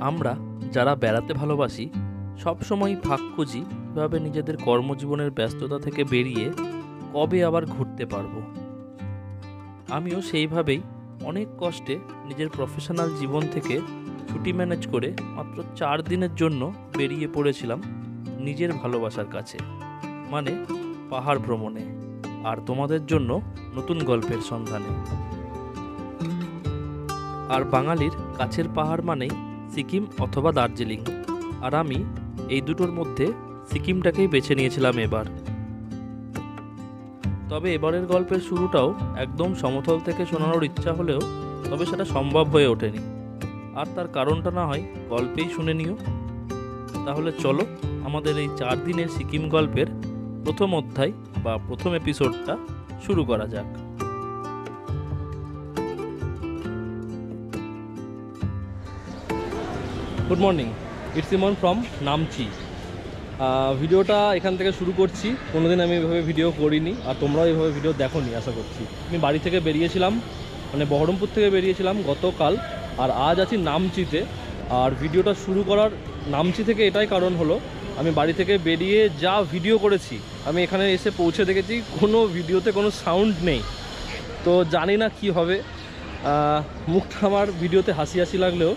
আমরা যারা বেড়াতে ভালোবাসি সবসময় ফাঁক খুঁজি কীভাবে নিজেদের কর্মজীবনের ব্যস্ততা থেকে বেরিয়ে কবে আবার ঘুরতে পারবো। আমিও সেইভাবেই অনেক কষ্টে নিজের প্রফেশনাল জীবন থেকে ছুটি ম্যানেজ করে মাত্র 4 দিনের জন্য বেরিয়ে পড়েছিলাম নিজের ভালোবাসার কাছে, মানে পাহাড় ভ্রমণে, আর তোমাদের জন্য নতুন গল্পের সন্ধানে। আর বাঙালির কাছের পাহাড় মানেই সিকিম অথবা দার্জিলিং, আর আমি এই দুটোর মধ্যে সিকিমটাকেই বেছে নিয়েছিলাম এবার। তবে এবারের গল্পের শুরুটাও একদম সমতল থেকে শোনানোর ইচ্ছা হলেও তবে সেটা সম্ভব হয়ে ওঠেনি, আর তার কারণটা না হয় গল্পেই শুনে নিও। তাহলে চলো আমাদের এই 4 দিনের সিকিম গল্পের প্রথম অধ্যায় বা প্রথম এপিসোডটা শুরু করা যাক। Good morning, it's Imon from Namchi. ভিডিওটা এখান থেকে শুরু করছি। কোনোদিন আমি এভাবে ভিডিও করিনি, আর তোমরাও এইভাবে ভিডিও দেখোনি আশা করছি। আমি বাড়ি থেকে বেরিয়েছিলাম, মানে বহরমপুর থেকে বেরিয়েছিলাম গতকাল, আর আজ আছি নামচিতে। আর ভিডিওটা শুরু করার নামচি থেকে এটাই কারণ হলো, আমি বাড়ি থেকে বেরিয়ে যা ভিডিও করেছি, আমি এখানে এসে পৌঁছে দেখেছি কোনো ভিডিওতে কোনো সাউন্ড নেই। তো জানি না কি হবে। মুখটা আমার ভিডিওতে হাসি হাসি লাগলেও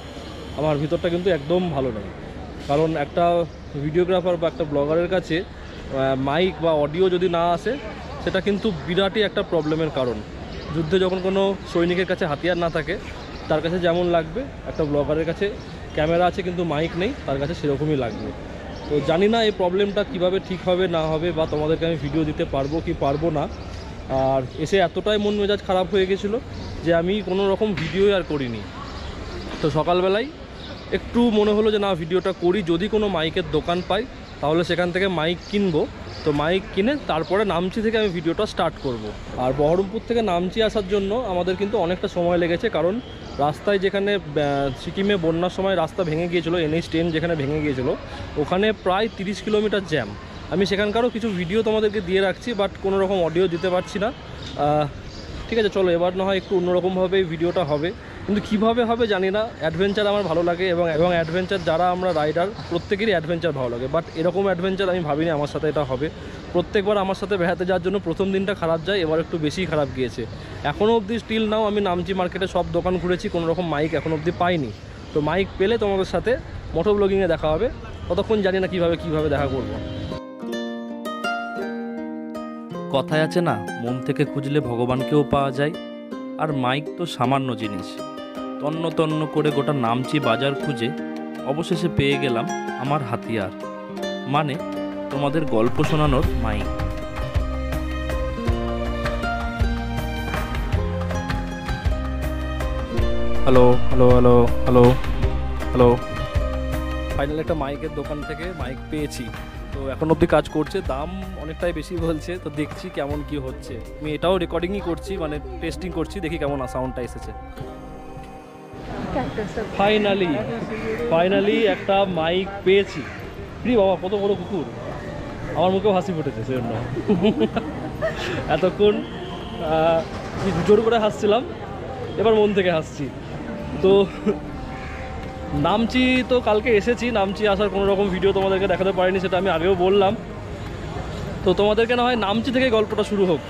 আমার ভিতরটা কিন্তু একদম ভালো নেই, কারণ একটা ভিডিওগ্রাফার বা একটা ব্লগারের কাছে মাইক বা অডিও যদি না আসে, সেটা কিন্তু বিরাটই একটা প্রবলেমের কারণ। যুদ্ধে যখন কোনো সৈনিকের কাছে হাতিয়ার না থাকে, তার কাছে যেমন লাগবে, একটা ব্লগারের কাছে ক্যামেরা আছে কিন্তু মাইক নেই, তার কাছে সেরকমই লাগবে। তো জানি না এই প্রবলেমটা কিভাবে ঠিক হবে না হবে, বা তোমাদেরকে আমি ভিডিও দিতে পারবো কি পারবো না। আর এসে এতটাই মন মেজাজ খারাপ হয়ে গেছিলো যে আমি কোনো রকম ভিডিও আর করিনি। তো সকালবেলায় একটু মনে হলো যে না, ভিডিওটা করি, যদি কোনো মাইকের দোকান পাই তাহলে সেখান থেকে মাইক কিনবো। তো মাইক কিনে তারপরে নামচি থেকে আমি ভিডিওটা স্টার্ট করব। আর বহরমপুর থেকে নামচি আসার জন্য আমাদের কিন্তু অনেকটা সময় লেগেছে, কারণ রাস্তায় যেখানে সিকিমে বন্যার সময় রাস্তা ভেঙে গিয়েছিলো, NH10 যেখানে ভেঙে গিয়েছিলো, ওখানে প্রায় 30 কিলোমিটার জ্যাম। আমি সেখানকারও কিছু ভিডিও তোমাদেরকে দিয়ে রাখছি, বাট কোনো রকম অডিও দিতে পারছি না। ঠিক আছে, চলো এবার না হয় একটু অন্যরকমভাবে ভিডিওটা হবে, কিন্তু কীভাবে হবে জানি না। অ্যাডভেঞ্চার আমার ভালো লাগে, এবং অ্যাডভেঞ্চার যারা আমরা রাইডার প্রত্যেকেরই অ্যাডভেঞ্চার ভালো লাগে, বাট এরকম অ্যাডভেঞ্চার আমি ভাবিনি আমার সাথে এটা হবে। প্রত্যেকবার আমার সাথে বেড়াতে যাওয়ার জন্য প্রথম দিনটা খারাপ যায়, এবার একটু বেশিই খারাপ গিয়েছে। এখনও অবধি স্টিল নাও আমি নামচি মার্কেটে সব দোকান ঘুরেছি, কোনো রকম মাইক এখনও অবধি পাইনি। তো মাইক পেলে তোমাদের সাথে মোটো ব্লগিংয়ে দেখা হবে, ততক্ষণ জানি না কীভাবে দেখা করবো। কথায় আছে না, মন থেকে খুঁজলে ভগবানকেও পাওয়া যায়। আর মাইক তো সামান্য জিনিস, তন্ন তন্ন করে গোটা নামচি বাজার খুঁজে অবশেষে পেয়ে গেলাম আমার হাতিয়ার, মানে তোমাদের গল্প শোনানোর mic. Hello hello hello hello hello finally একটা মাইকের দোকান থেকে মাইক পেয়েছি। তো এখন অবধি কাজ করছে, দাম অনেকটাই বেশি বলছে, তো দেখছি কেমন কি হচ্ছে। আমি এটাও রেকর্ডিংই করছি, মানে টেস্টিং করছি, দেখি কেমন সাউন্ডটা এসেছে। ফাইনালি একটা মাইক পেয়েছি। বাবা, কত বড় কুকুর! আমার মুখেও হাসি ফুটেছে সেজন্য। এতক্ষণ জোর করে হাসছিলাম, এবার মন থেকে হাসছি। তো নামচি তো কালকে এসেছি, নামচি আসার কোনো রকম ভিডিও তোমাদেরকে দেখাতে পারিনি, সেটা আমি আগেও বললাম। তো তোমাদেরকে না হয় নামচি থেকে গল্পটা শুরু হোক।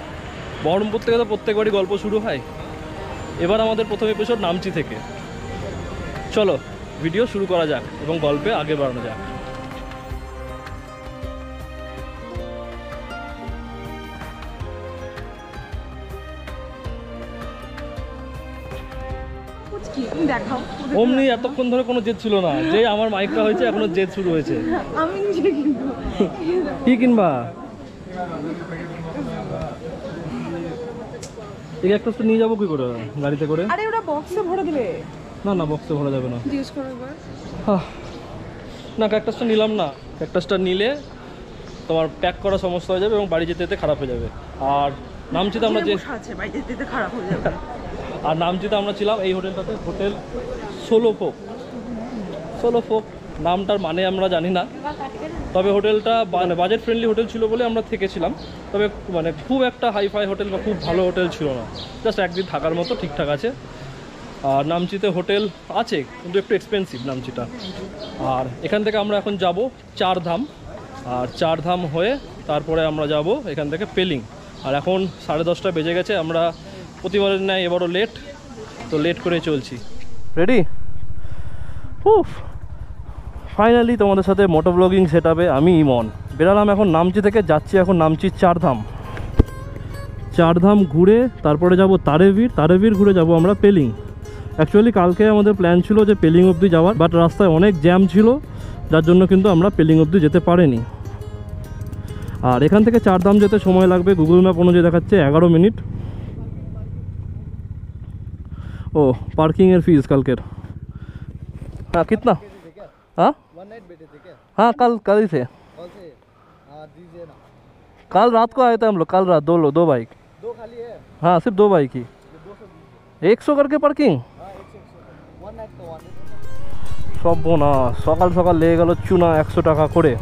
বহরমপুর থেকে তো প্রত্যেকবারই গল্প শুরু হয়, এবার আমাদের প্রথম এপিসোড নামচি থেকে। চলো ভিডিও শুরু করা যাক এবং গল্পে আগে বাড়ানো যাক। অমনি এতক্ষণ ধরে কোনো জেদ ছিল না, যে আমার মাইকটা হয়েছে এখনো জেদ শুরু হয়েছে। আমি নিজে কিনবো। কি কিনবা? এই ক্যাকটাসটা নিয়ে যাবো কি করে গাড়িতে করে? আরে ওটা বক্সে ভরে দিবে। না বক্সে ভরা যাবে না। জিজ্ঞেস করো একবার। না, ক্যাকটাসটা নিলাম না। ক্যাকটাসটা নিলে তোমার প্যাক করা সমস্যা হয়ে যাবে এবং বাড়ি যেতে যেতে খারাপ হয়ে যাবে। আর নামচিতে আমরা যে বাড়ি যেতে খারাপ হয়ে যাবে। আর নামচিতে আমরা ছিলাম এই হোটেলটাতে, হোটেল সোলো ফোক নামটার মানে আমরা জানি না, তবে হোটেলটা মানে বাজেট ফ্রেন্ডলি হোটেল ছিল বলে আমরা থেকেছিলাম। তবে মানে খুব একটা হাইফাই হোটেল বা খুব ভালো হোটেল ছিল না, জাস্ট একদিন থাকার মতো ঠিকঠাক আছে। আর নামচিতে হোটেল আছে কিন্তু একটু এক্সপেন্সিভ নামচিটা। আর এখান থেকে আমরা এখন যাব চারধাম, আর চারধাম হয়ে তারপরে আমরা যাব এখান থেকে পেলিং। আর এখন 10:30 বেজে গেছে, আমরা প্রতিবারের ন্যায় এবারও লেট, তো লেট করে চলছি। রেডি? উফ, ফাইনালি তোমাদের সাথে মোটো ব্লগিং সেট আপে আমি ইমন বেরালাম। এখন নামচি থেকে যাচ্ছি, এখন নামচি চারধাম। চারধাম ঘুরে তারপরে যাব তারেবীর, তারেবীর ঘুরে যাব আমরা পেলিং। অ্যাকচুয়ালি কালকে আমাদের প্ল্যান ছিল যে পেলিং অবধি যাওয়ার, বাট রাস্তায় অনেক জ্যাম ছিল, যার জন্য কিন্তু আমরা পেলিং অবধি যেতে পারিনি। আর এখান থেকে চারধাম যেতে সময় লাগবে গুগল ম্যাপ অনুযায়ী দেখাচ্ছে 11 মিনিট। ও পার্কিংয়ের ফিস কালকের, हाँ कितना? हाँ 1 नाइट बैठे थे क्या? हाँ कल ही थे। कल से दीजिए ना। कल रात को आए थे हम लोग, कल रात दो बाइक। 2 खाली है? हाँ सिर्फ 2 बाइक ही। 100 करके पार्किंग? हाँ 100 1 नाइट तो 1 সব না, সকাল সকাল লেগে গেল চুনা 100 টাকা করে।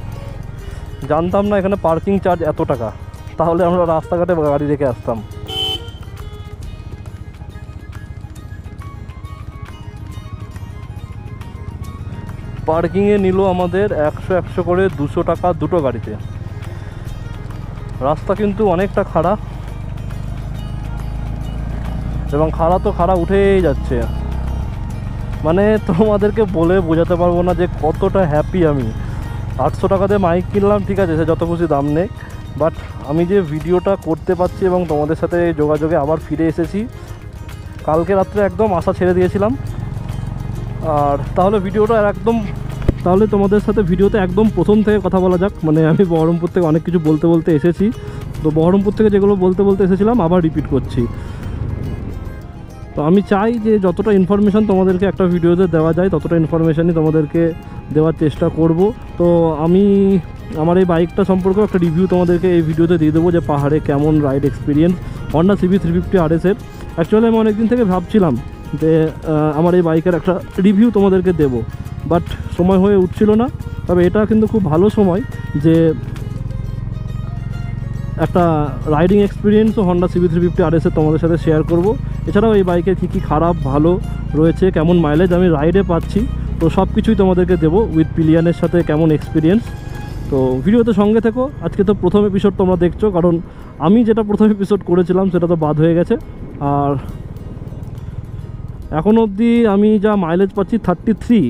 জানতাম না এখানে পার্কিং চার্জ এত টাকা, তাহলে আমরা রাস্তাঘাটে গাড়ি রেখে আসতাম। পার্কিংয়ে নিল আমাদের 100 করে 200 টাকা দুটো গাড়িতে। রাস্তা কিন্তু অনেকটা খাড়া, এবং খাড়া তো খাড়া উঠেই যাচ্ছে, মানে তোমাদেরকে বলে বোঝাতে পারবো না যে কতটা হ্যাপি আমি। 800 টাকাতে মাইক কিনলাম, ঠিক আছে, সে যত খুশি দাম নেই, বাট আমি যে ভিডিওটা করতে পারছি এবং তোমাদের সাথে যোগাযোগে আবার ফিরে এসেছি। কালকে রাত্রে একদম আশা ছেড়ে দিয়েছিলাম। আর তাহলে ভিডিওটা তাহলে তোমাদের সাথে ভিডিওতে একদম প্রথম থেকে কথা বলা যাক। মানে আমি বহরমপুর থেকে অনেক কিছু বলতে এসেছি, তো বহরমপুর থেকে যেগুলো বলতে এসেছিলাম আবার রিপিট করছি। তো আমি চাই যে যতটা ইনফরমেশান তোমাদেরকে একটা ভিডিওতে দেওয়া যায় ততটা ইনফরমেশানই তোমাদেরকে দেওয়ার চেষ্টা করব। তো আমি আমার এই বাইকটা সম্পর্কেও একটা রিভিউ তোমাদেরকে এই ভিডিওতে দিয়ে দেবো, যে পাহাড়ে কেমন রাইড এক্সপিরিয়েন্স। হন্ডা সিবি 350 RS-এর। অ্যাকচুয়ালি আমি অনেকদিন থেকে ভাবছিলাম যে আমার এই বাইকের একটা রিভিউ তোমাদেরকে দেবো, বাট সময় হয়ে উঠছিল না। তবে এটা কিন্তু খুব ভালো সময় যে একটা রাইডিং এক্সপিরিয়েন্সও হন্ডা সিবি 350 RS-এর তোমাদের সাথে শেয়ার করব। এছাড়াও এই বাইকের কী কী খারাপ ভালো রয়েছে, কেমন মাইলেজ আমি রাইডে পাচ্ছি, তো সব কিছুই তোমাদেরকে দেবো উইথ পিলিয়ানের সাথে কেমন এক্সপিরিয়েন্স। তো ভিডিওতে সঙ্গে থেকো। আজকে তো প্রথম এপিসোড তোমরা দেখছো, কারণ আমি যেটা প্রথম এপিসোড করেছিলাম সেটা তো বাদ হয়ে গেছে। আর এখন অবধি আমি যা মাইলেজ পাচ্ছি 33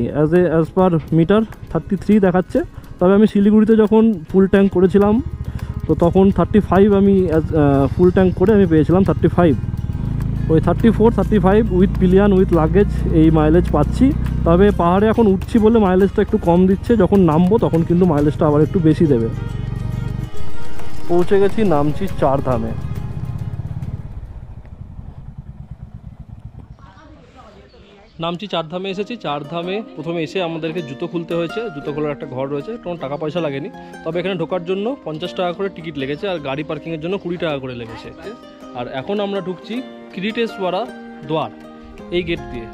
অ্যাজ পার মিটার 33 দেখাচ্ছে। তবে আমি শিলিগুড়িতে যখন ফুল ট্যাঙ্ক করেছিলাম তো তখন 35 আমি ফুল ট্যাঙ্ক করে আমি পেয়েছিলাম 35। ওই 34-35 উইথ পিলিয়ান উইথ লাগেজ এই মাইলেজ পাচ্ছি। তবে পাহাড়ে এখন উঠছি বলে মাইলেজটা একটু কম দিচ্ছে, যখন নামবো তখন কিন্তু মাইলেজটা আবার একটু বেশি দেবে। পৌঁছে গেছি নামচি চারধামে। নামচি চারধামে এসেছি। চারধামে প্রথমে এসে আমাদেরকে জুতো খুলতে হয়েছে, জুতো খোলার একটা ঘর রয়েছে, কোনো টাকা পয়সা লাগেনি। তবে এখানে ঢোকার জন্য 50 টাকা করে টিকিট লেগেছে, আর গাড়ি পার্কিংয়ের জন্য 20 টাকা করে লেগেছে। আর এখন আমরা ঢুকছি কিরিটেশ্বরা দ্বার, এই গেট দিয়ে।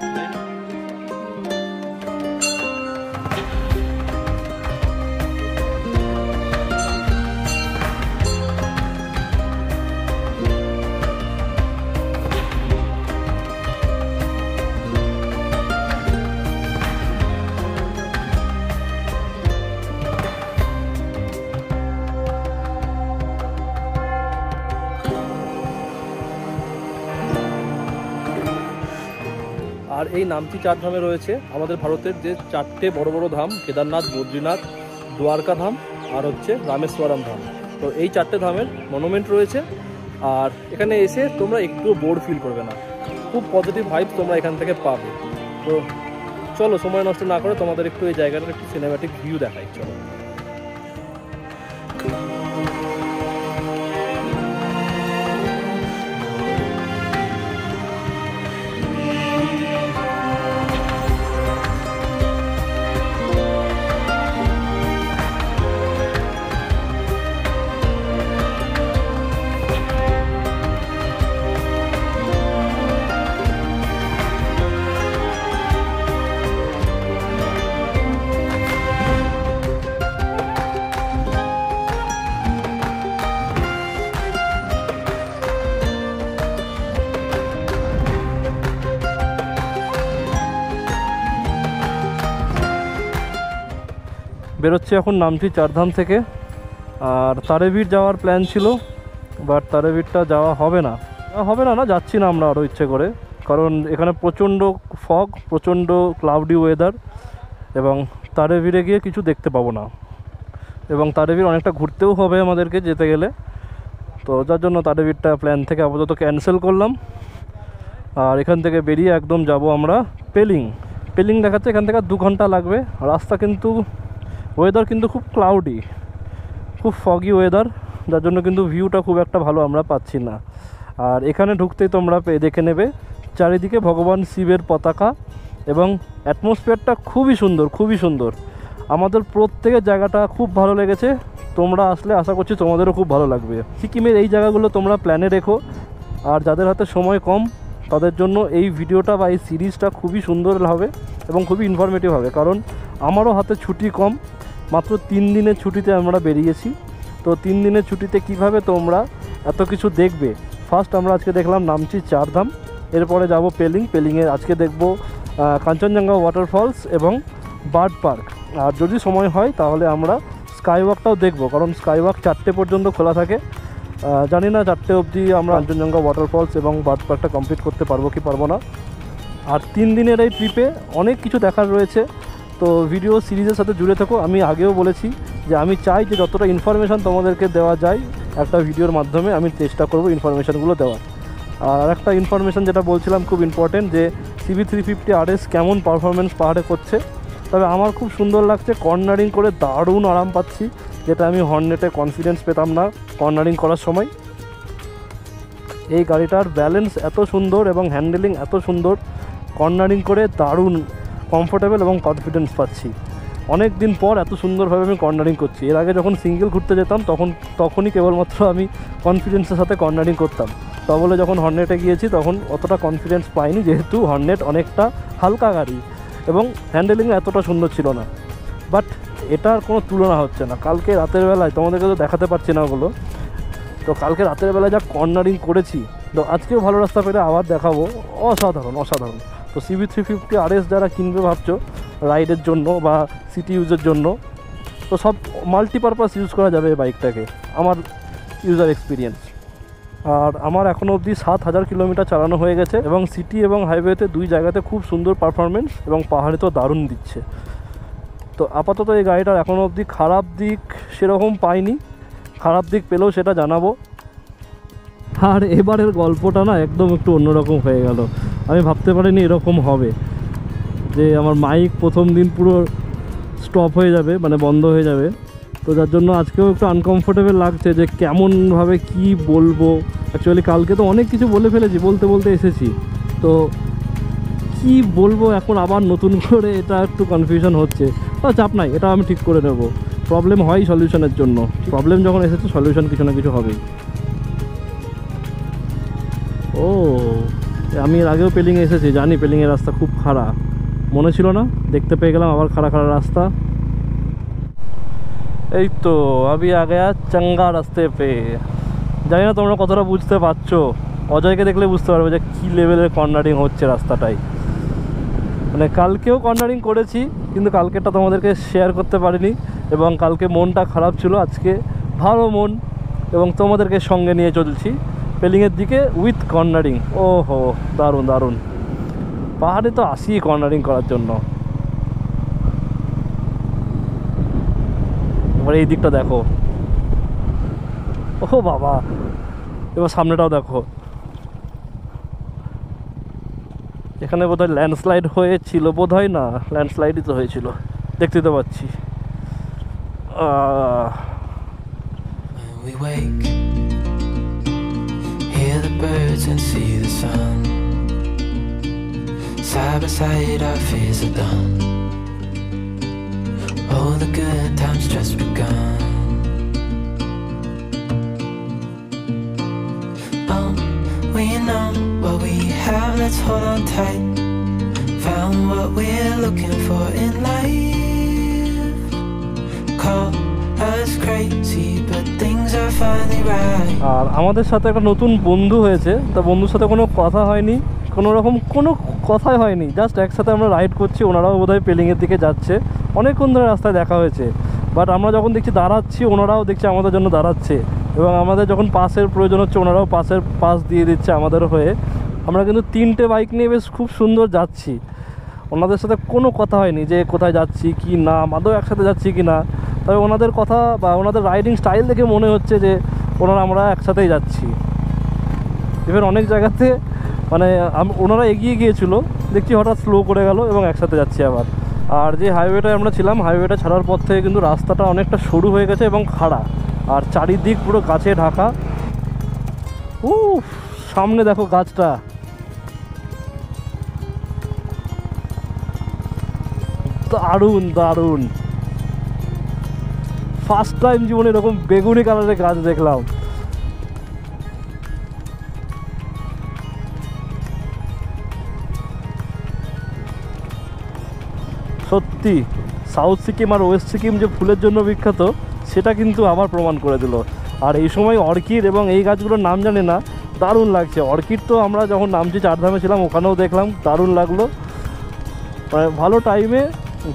আর এই নামচি চারধামে রয়েছে আমাদের ভারতের যে 4টে বড় বড় ধাম, কেদারনাথ, বদ্রীনাথ, দ্বারকা ধাম আর হচ্ছে রামেশ্বরম ধাম। তো এই 4টে ধামের মনুমেন্ট রয়েছে। আর এখানে এসে তোমরা একটু বোর ফিল করবে না, খুব পজিটিভ ভাইব তোমরা এখান থেকে পাবে। তো চলো সময় নষ্ট না করে তোমাদের একটু এই জায়গাটার একটু সিনেম্যাটিক ভিউ দেখাই, চলো। বেরোচ্ছি এখন, নামছি চারধাম থেকে। আর তারেবীর যাওয়ার প্ল্যান ছিল, বাট তারেবীরটা যাওয়া হবে না না যাচ্ছি না আমরা আরও ইচ্ছে করে, কারণ এখানে প্রচণ্ড ফগ, প্রচণ্ড ক্লাউডি ওয়েদার, এবং তারেবীরে গিয়ে কিছু দেখতে পাবো না, এবং তারেবীর অনেকটা ঘুরতেও হবে আমাদেরকে যেতে গেলে। তো যার জন্য তারেবীরটা প্ল্যান থেকে আপাতত ক্যান্সেল করলাম। আর এখান থেকে বেরিয়ে একদম যাব আমরা পেলিং দেখাচ্ছে এখান থেকে 2 ঘন্টা লাগবে। রাস্তা কিন্তু ওয়েদার কিন্তু খুব ক্লাউডি, খুব ফগি ওয়েদার, যার জন্য কিন্তু ভিউটা খুব একটা ভালো আমরা পাচ্ছি না। আর এখানে ঢুকতেই তোমরা দেখে নেবে চারিদিকে ভগবান শিবের পতাকা, এবং অ্যাটমসফিয়ারটা খুবই সুন্দর। আমাদের প্রত্যেকের জায়গাটা খুব ভালো লেগেছে। তোমরা আসলে আশা করছি তোমাদেরও খুব ভালো লাগবে। সিকিমের এই জায়গাগুলো তোমরা প্ল্যানে রেখো, আর যাদের হাতে সময় কম তাদের জন্য এই ভিডিওটা বা এই সিরিজটা খুবই সুন্দর হবে এবং খুবই ইনফরমেটিভ হবে, কারণ আমারও হাতে ছুটি কম, মাত্র 3 দিনের ছুটিতে আমরা বেরিয়েছি। তো 3 দিনের ছুটিতে কিভাবে তোমরা এত কিছু দেখবে। ফার্স্ট আমরা আজকে দেখলাম নামছি চারধাম, এরপরে যাব পেলিংয়ে আজকে দেখব কাঞ্চনজঙ্ঘা ওয়াটারফলস এবং বার্ড পার্ক। আর যদি সময় হয় তাহলে আমরা স্কাইওয়াকটাও দেখব, কারণ স্কাইওয়াক 4টে পর্যন্ত খোলা থাকে। জানি না 4টে অবধি আমরা কাঞ্চনজঙ্ঘা ওয়াটারফলস এবং বার্ড পার্কটা কমপ্লিট করতে পারবো কি পারবো না। আর 3 দিনের এই ট্রিপে অনেক কিছু দেখার রয়েছে, তো ভিডিও সিরিজের সাথে জুড়ে থাকো। আমি আগেও বলেছি যে আমি চাই যে যতটা ইনফরমেশান তোমাদেরকে দেওয়া যায় একটা ভিডিওর মাধ্যমে, আমি চেষ্টা করব ইনফরমেশানগুলো দেওয়ার। আর একটা ইনফরমেশান যেটা বলছিলাম খুব ইম্পর্টেন্ট, যে CB350 RS কেমন পারফরমেন্স পাহাড়ে করছে। তবে আমার খুব সুন্দর লাগছে, কর্নারিং করে দারুণ আরাম পাচ্ছি, যেটা আমি হর্নেটে কনফিডেন্স পেতাম না কর্নারিং করার সময়। এই গাড়িটার ব্যালেন্স এত সুন্দর এবং হ্যান্ডেলিং এত সুন্দর, কর্নারিং করে দারুণ কমফোর্টেবল এবং কনফিডেন্স পাচ্ছি। অনেক দিন পর এত সুন্দরভাবে আমি কর্নারিং করছি। এর আগে যখন সিঙ্গেল ঘুরতে যেতাম তখনই কেবলমাত্র আমি কনফিডেন্সের সাথে কর্নারিং করতাম। তা বলে যখন হর্নেটে গিয়েছি তখন অতটা কনফিডেন্স পাইনি, যেহেতু হর্নেট অনেকটা হালকা গাড়ি এবং হ্যান্ডেলিং এতটা সুন্দর ছিল না। বাট এটার কোনো তুলনা হচ্ছে না। কালকে রাতের বেলায় তোমাদেরকে তো দেখাতে পারছি না ওগুলো, তো কালকে রাতের বেলায় যা কর্নারিং করেছি, তো আজকেও ভালো রাস্তা পেলে আবার দেখাবো। অসাধারণ। তো CB350 RS যারা কিনবে ভাবছো রাইডের জন্য বা সিটি ইউজের জন্য, তো সব মাল্টিপারপাস ইউজ করা যাবে এই বাইকটাকে, আমার ইউজার এক্সপিরিয়েন্স। আর আমার এখনও অবধি 7000 কিলোমিটার চালানো হয়ে গেছে, এবং সিটি এবং হাইওয়েতে 2 জায়গাতে খুব সুন্দর পারফরমেন্স, এবং পাহাড়ে তো দারুণ দিচ্ছে। তো আপাতত এই গাড়িটার এখনও অবধি খারাপ দিক সেরকম পাইনি, খারাপ দিক পেলেও সেটা জানাবো। আর এবারের গল্পটা না একদম একটু অন্যরকম হয়ে গেল। আমি ভাবতে পারিনি এরকম হবে, যে আমার মাইক প্রথম দিন পুরো স্টপ হয়ে যাবে, মানে বন্ধ হয়ে যাবে। তো যার জন্য আজকেও একটু আনকমফোর্টেবল লাগছে যে কেমনভাবে কি বলবো। অ্যাকচুয়ালি কালকে তো অনেক কিছু বলে ফেলেছি, বলতে এসেছি, তো কি বলবো এখন আবার নতুন করে, এটা একটু কনফিউশন হচ্ছে। চাপ নাই, এটা আমি ঠিক করে নেব। প্রবলেম হয় সলিউশনের জন্য, প্রবলেম যখন এসেছে সলিউশন কিছু না কিছু হবেই। ও আমি এর আগেও পেলিংয়ে এসেছি, জানি পেলিংয়ের রাস্তা খুব খারাপ, মনে ছিল না, দেখতে পেয়ে গেলাম আবার খাড়া রাস্তা। এই তো আমি আগে চাঙ্গা রাস্তে পেয়ে, জানি না তোমরা কতটা বুঝতে পারছো, অজয়কে দেখলে বুঝতে পারবে যে কী লেভেলের কর্নারিং হচ্ছে রাস্তাটাই। মানে কালকেও কর্নারিং করেছি, কিন্তু কালকেটা তোমাদেরকে শেয়ার করতে পারিনি, এবং কালকে মনটা খারাপ ছিল, আজকে ভালো মন এবং তোমাদেরকে সঙ্গে নিয়ে চলছি পেলিংয়ের দিকে উইথ কর্নারিং। ওহো দারুণ। পাহাড়ে তো আসি কর্নারিং করার জন্য। এবার এই দিকটা দেখো, ওহো বাবা, এবার সামনেটাও দেখো। এখানে বোধহয় ল্যান্ডস্লাইড হয়েছিল, বোধহয় না, ল্যান্ডস্লাইডই তো হয়েছিল, দেখতে তো পাচ্ছি। We wake, hear the birds and see the sun. Side by side our fears are done. All the good times just begun. Oh, we know what we have, let's hold on tight. Found what we're looking for in life. Call us crazy, but things are finally right. আর আমাদের সাথে একটা নতুন বন্ধু হয়েছে, তা বন্ধুর সাথে কোনো কথা হয়নি, কোনো রকম কোনো কথাই হয়নি, জাস্ট একসাথে আমরা রাইড করছি। ওনারাও বোধহয় পেলিংয়ের দিকে যাচ্ছে, অনেকক্ষণ ধরে রাস্তায় দেখা হয়েছে। বাট আমরা যখন দেখছি দাঁড়াচ্ছি, ওনারাও দেখছি আমাদের জন্য দাঁড়াচ্ছে, এবং আমাদের যখন পাসের প্রয়োজন হচ্ছে ওনারাও পাস দিয়ে দিচ্ছে আমাদের হয়ে। আমরা কিন্তু 3টে বাইক নিয়ে বেশ খুব সুন্দর যাচ্ছি। ওনাদের সাথে কোনো কথা হয়নি যে কোথায় যাচ্ছি কি না, আদৌ একসাথে যাচ্ছি কি না। তবে ওনাদের কথা বা ওনাদের রাইডিং স্টাইল দেখে মনে হচ্ছে যে আমরা একসাথেই যাচ্ছি। এবার অনেক জায়গাতে মানে ওনারা এগিয়ে গিয়েছিল, দেখছি হঠাৎ স্লো করে গেল এবং একসাথে যাচ্ছি আবার। আর যে হাইওয়েটায় আমরা ছিলাম, হাইওয়েটা ছাড়ার পর থেকে কিন্তু রাস্তাটা অনেকটা সরু হয়ে গেছে এবং খাড়া, আর চারিদিক পুরো গাছে ঢাকা। সামনে দেখো গাছটা, দারুণ দারুণ। ফার্স্ট টাইম জীবনে এরকম বেগুনি কালারের গাছ দেখলাম। সত্যি সাউথ সিকিম আর ওয়েস্ট সিকিম যে ফুলের জন্য বিখ্যাত সেটা কিন্তু আবার প্রমাণ করে দিল। আর এই সময় অর্কিড এবং এই গাছগুলোর নাম জানি না, দারুণ লাগছে। অর্কিড তো আমরা যখন নামছি চারধামে ছিলাম ওখানেও দেখলাম, দারুণ লাগলো। মানে ভালো টাইমে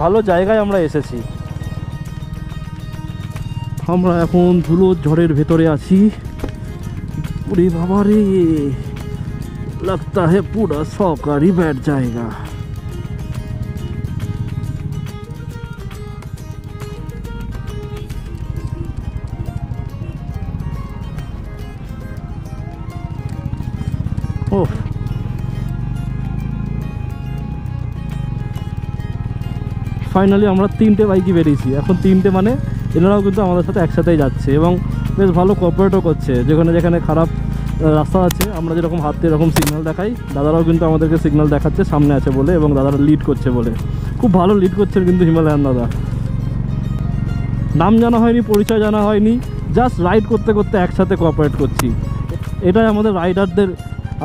ভালো জায়গায় আমরা এসেছি। আমরা এখন ধুলো ঝড়ের ভেতরে আছি। ওরে বাবা রে, লাগতা হে পুরা সরকারি ব্যাট জায়গা। ফাইনালি আমরা 3টে বাইকই বেরিয়েছি। এখন 3টে মানে এনারাও কিন্তু আমাদের সাথে একসাথেই যাচ্ছে এবং বেশ ভালো কোঅপারেটও করছে। যেখানে যেখানে খারাপ রাস্তা আছে আমরা যেরকম হাত দিয়ে এরকম সিগন্যাল দেখাই, দাদারাও কিন্তু আমাদেরকে সিগন্যাল দেখাচ্ছে সামনে আছে বলে, এবং দাদারা লিড করছে বলে। খুব ভালো লিড করছেন কিন্তু হিমালয়ান দাদা। নাম জানা হয়নি, পরিচয় জানা হয়নি, জাস্ট রাইড করতে করতে একসাথে কোঅপারেট করছি। এটাই আমাদের রাইডারদের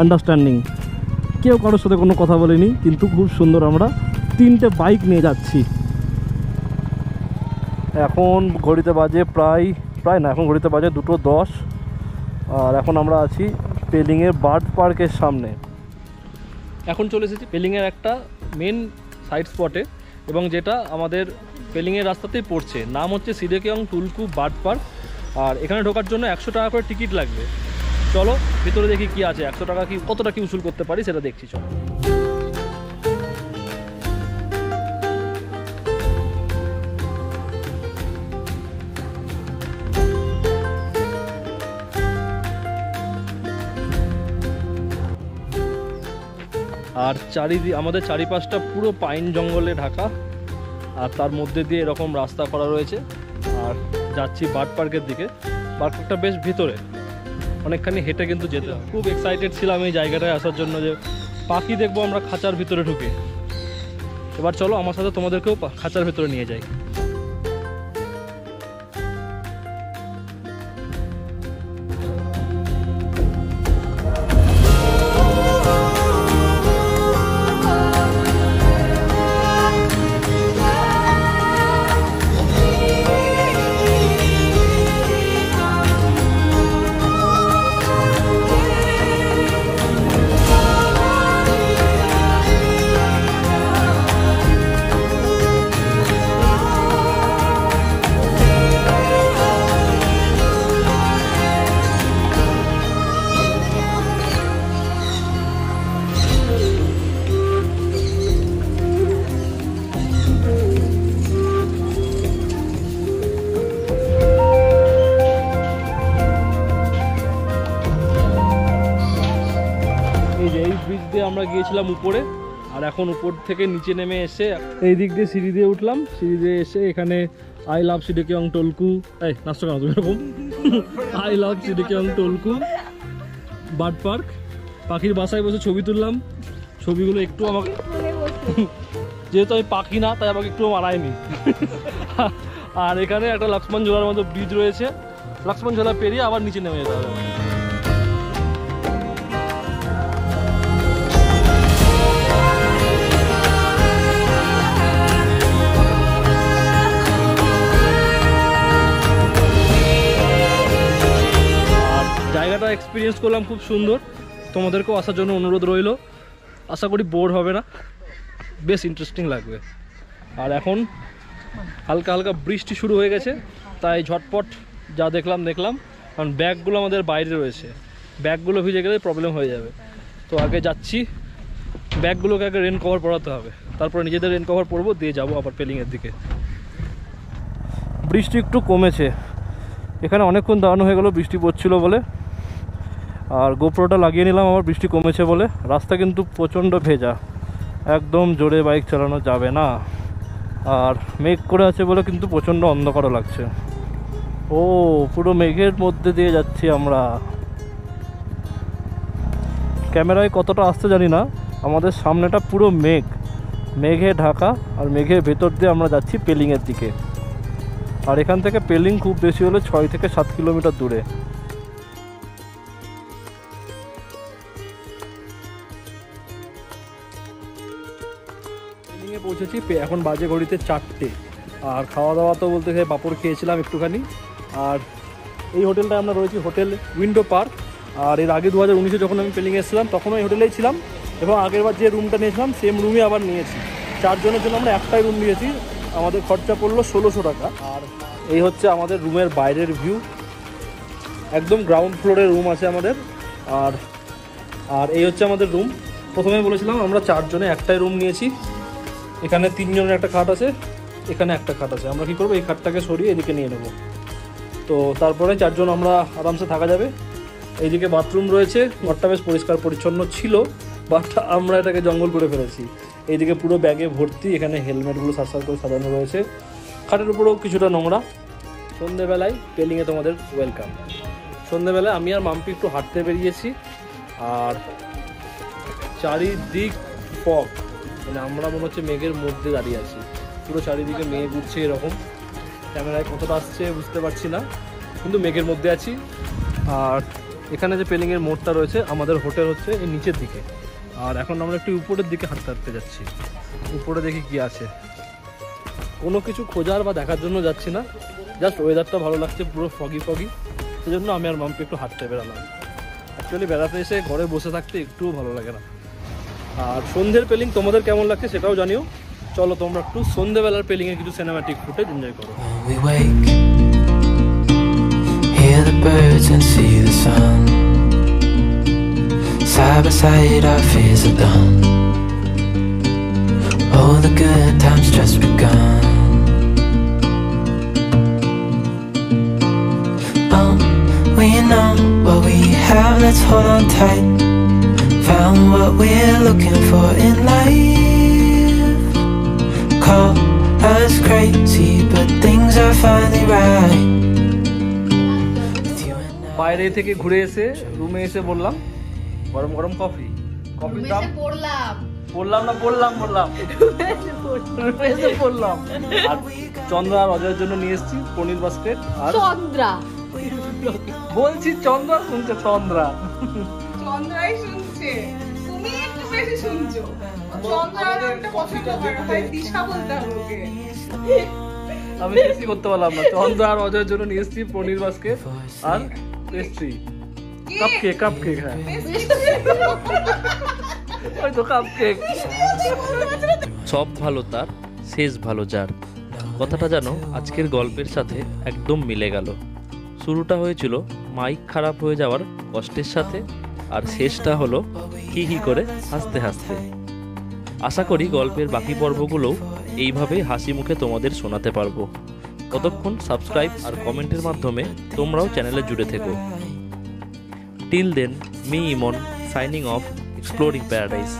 আন্ডারস্ট্যান্ডিং। কেউ কারোর সাথে কোনো কথা বলেনি, কিন্তু খুব সুন্দর আমরা 3টে বাইক নিয়ে যাচ্ছি। এখন ঘড়িতে বাজে প্রায় না, এখন ঘড়িতে বাজে 2:10। আর এখন আমরা আছি পেলিংয়ের বার্ড পার্কের সামনে। এখন চলে এসেছি পেলিংয়ের একটা মেন সাইড স্পটে, এবং যেটা আমাদের পেলিংয়ের রাস্তাতেই পড়ছে। নাম হচ্ছে সিডেকিয়ং টুলকু বার্ড পার্ক। আর এখানে ঢোকার জন্য 100 টাকা করে টিকিট লাগবে। চলো ভিতরে দেখি কি আছে, 100 টাকা কি কতটা কি উসুল করতে পারি সেটা দেখছি। চলো। আর আমাদের চারিপাশটা পুরো পাইন জঙ্গলে ঢাকা, আর তার মধ্যে দিয়ে এরকম রাস্তা করা রয়েছে। আর যাচ্ছি বার্ড পার্কের দিকে। বার্ড পার্কটা বেশ ভিতরে, অনেকখানি হেঁটে কিন্তু যেতে হয়। খুব এক্সাইটেড ছিলাম এই জায়গাটায় আসার জন্য, যে পাখি দেখবো আমরা খাঁচার ভিতরে ঢুকে। এবার চলো আমার সাথে তোমাদেরকেও খাঁচার ভিতরে নিয়ে যাই। আমরা গিয়েছিলাম উপরে, আর এখন উপর থেকে নিচে নেমে এসে এই দিক দিয়ে সিঁড়ি দিয়ে উঠলাম। সিঁড়ি দিয়ে এসে এখানে আই লাভ সিডেকিয়ং টুলকু, এই নাচটা কেন তুমি এরকম, আই লাভ সিডেকিয়ং টুলকু বার্ড পার্ক। পাখির বাসায় বসে ছবি তুললাম। ছবিগুলো একটু আমাকে, যেহেতু আমি পাখি না তাই আমাকে একটু মানায়নি। আর এখানে একটা লক্ষ্মণ ঝোলার মতো ব্রিজ রয়েছে, লক্ষ্মণ ঝোলা পেরিয়ে আবার নিচে নেমে যেতে হবে। জায়গাটা এক্সপিরিয়েন্স করলাম খুব সুন্দর, তোমাদেরকেও আসার জন্য অনুরোধ রইল। আশা করি বোর হবে না, বেশ ইন্টারেস্টিং লাগবে। আর এখন হালকা হালকা বৃষ্টি শুরু হয়ে গেছে, তাই ঝটপট যা দেখলাম কারণ ব্যাগগুলো আমাদের বাইরে রয়েছে, ব্যাগগুলো ভিজে গেলে প্রবলেম হয়ে যাবে। তো আগে যাচ্ছি, ব্যাগগুলোকে আগে রেন কভার পরাতে হবে, তারপরে নিজেদের রেন কভার পরবো, দিয়ে যাবো আবার পেলিংয়ের দিকে। বৃষ্টি একটু কমেছে, এখানে অনেকক্ষণ দাঁড়ানো হয়ে গেল বৃষ্টি পড়ছিল বলে, আর গোপ্রোটা লাগিয়ে নিলাম আবার বৃষ্টি কমেছে বলে। রাস্তা কিন্তু প্রচণ্ড ভেজা, একদম জোরে বাইক চালানো যাবে না, আর মেঘ করে আছে বলে কিন্তু প্রচণ্ড অন্ধকারও লাগছে। ও পুরো মেঘের মধ্যে দিয়ে যাচ্ছি আমরা। ক্যামেরায় কতটা আসতে জানি না, আমাদের সামনেটা পুরো মেঘে ঢাকা, আর মেঘের ভেতর দিয়ে আমরা যাচ্ছি পেলিংয়ের দিকে। আর এখান থেকে পেলিং খুব বেশি হলে 6 থেকে 7 কিলোমিটার দূরে। পেলিংয়ে পৌঁছেছি, এখন বাজে ঘড়িতে 4টে। আর খাওয়া দাওয়া তো বলতে গেলে পাঁপড় খেয়েছিলাম একটুখানি। আর এই হোটেলটায় আমরা রয়েছি, হোটেল উইন্ডো পার্ক। আর এর আগে 2019-এ যখন আমি পেলিংয়ে এসেছিলাম তখন ওই হোটেলেই ছিলাম, এবং আগেরবার যে রুমটা নিয়েছিলাম সেম রুমই আবার নিয়েছি। 4 জনের জন্য আমরা একটাই রুম নিয়েছি, আমাদের খরচা পড়লো 1600 টাকা। আর এই হচ্ছে আমাদের রুমের বাইরের ভিউ, একদম গ্রাউন্ড ফ্লোরে রুম আছে আমাদের। আর এই হচ্ছে আমাদের রুম। প্রথমে বলেছিলাম আমরা 4 জনে একটাই রুম নিয়েছি, এখানে 3 জনের একটা খাট আছে, এখানে একটা খাট আছে। আমরা কী করবো, এই খাটটাকে সরিয়ে এদিকে নিয়ে নেব, তো তারপরে 4 জন আমরা আরামসে থাকা যাবে। এইদিকে বাথরুম রয়েছে, ঘরটা বেশ পরিষ্কার পরিচ্ছন্ন ছিল, বাট আমরা এটাকে জঙ্গল করে ফেলেছি। এইদিকে পুরো ব্যাগে ভর্তি, এখানে হেলমেটগুলো সার করে সাজানো রয়েছে, খাটের উপরেও কিছুটা নোংরা। সন্ধ্যেবেলায় পেলিংয়ে তোমাদের ওয়েলকাম। সন্ধ্যেবেলায় আমি আর মাম্পি একটু হাঁটতে বেরিয়েছি, আর চারিদিক ফগ, মানে আমরা মনে হচ্ছে মেঘের মধ্যে দাঁড়িয়ে আছি, পুরো চারিদিকে মেঘ উঠছে এরকম। ক্যামেরায় কতটা আসছে বুঝতে পারছি না, কিন্তু মেঘের মধ্যে আছি। আর এখানে যে পেলিংয়ের মোড়টা রয়েছে, আমাদের হোটেল হচ্ছে এই নিচের দিকে। আর এখন আমরা একটু উপরের দিকে হাঁটতে যাচ্ছি, উপরে দেখি কি আছে। কোনো কিছু খোঁজার বা দেখার জন্য যাচ্ছি না, জাস্ট ওয়েদারটা ভালো লাগছে, পুরো ফগি সেই জন্য আমি আর মাম্পি একটু হাঁটতে বেরালাম। অ্যাকচুয়ালি বেড়াতে এসে ঘরে বসে থাকতে একটুও ভালো লাগে না। আর সন্ধ্যের পেলিং তোমাদের কেমন লাগছে সেটাও জানিও। চলো তোমরা একটু সন্ধ্যেবেলার পেলিংয়ের কিছু সিনেম্যাটিক ফুটেজ এনজয় করো। We wake, hear the birds and see the sun. Side by side our fears are done. Oh, the good times just begun. Oh, we know what we have, let's hold on tight. Found what we're looking for in life. Call us crazy, but things are finally right. With you and I. বাইরে থেকে ঘুরে এসে রুমে এসে বললাম গরম গরম কফির দাম পড়লাম আর চন্দ্রা আর অজয়ের জন্য নিয়ে এসেছি পনির বাস্কেট। আর চন্দ্রা বলছি চন্দ্রা শুনছে, চন্দ্রাই শুনছে, তুমি একটু বেশি শুনছো। চন্দ্রা নামটা পছন্দ করে, হয় দিশা বলতে হবে ওকে। আমি বেশি করতে পারলাম না। চন্দ্রা আর অজয়ের জন্য নিয়ে এসেছি পনির বাস্কেট আর পেস্ট্রি, কাপকেক হ্যাঁ ওই তো কাপকেক। সব ভালো তার শেষ ভালো যার, কথাটা যেন আজকের গল্পের সাথে একদম মিলে গেল। শুরুটা হয়েছিল মাইক খারাপ হয়ে যাওয়ার কষ্টের সাথে, আর শেষটা হলো হি হি করে হাসতে হাসতে। আশা করি গল্পের বাকি পর্বগুলোও এইভাবেই হাসি মুখে তোমাদের শোনাতে পারবো। ততক্ষণ সাবস্ক্রাইব আর কমেন্টের মাধ্যমে তোমরাও চ্যানেলে জুড়ে থেকো। Till then, me Imon signing off, exploring paradise.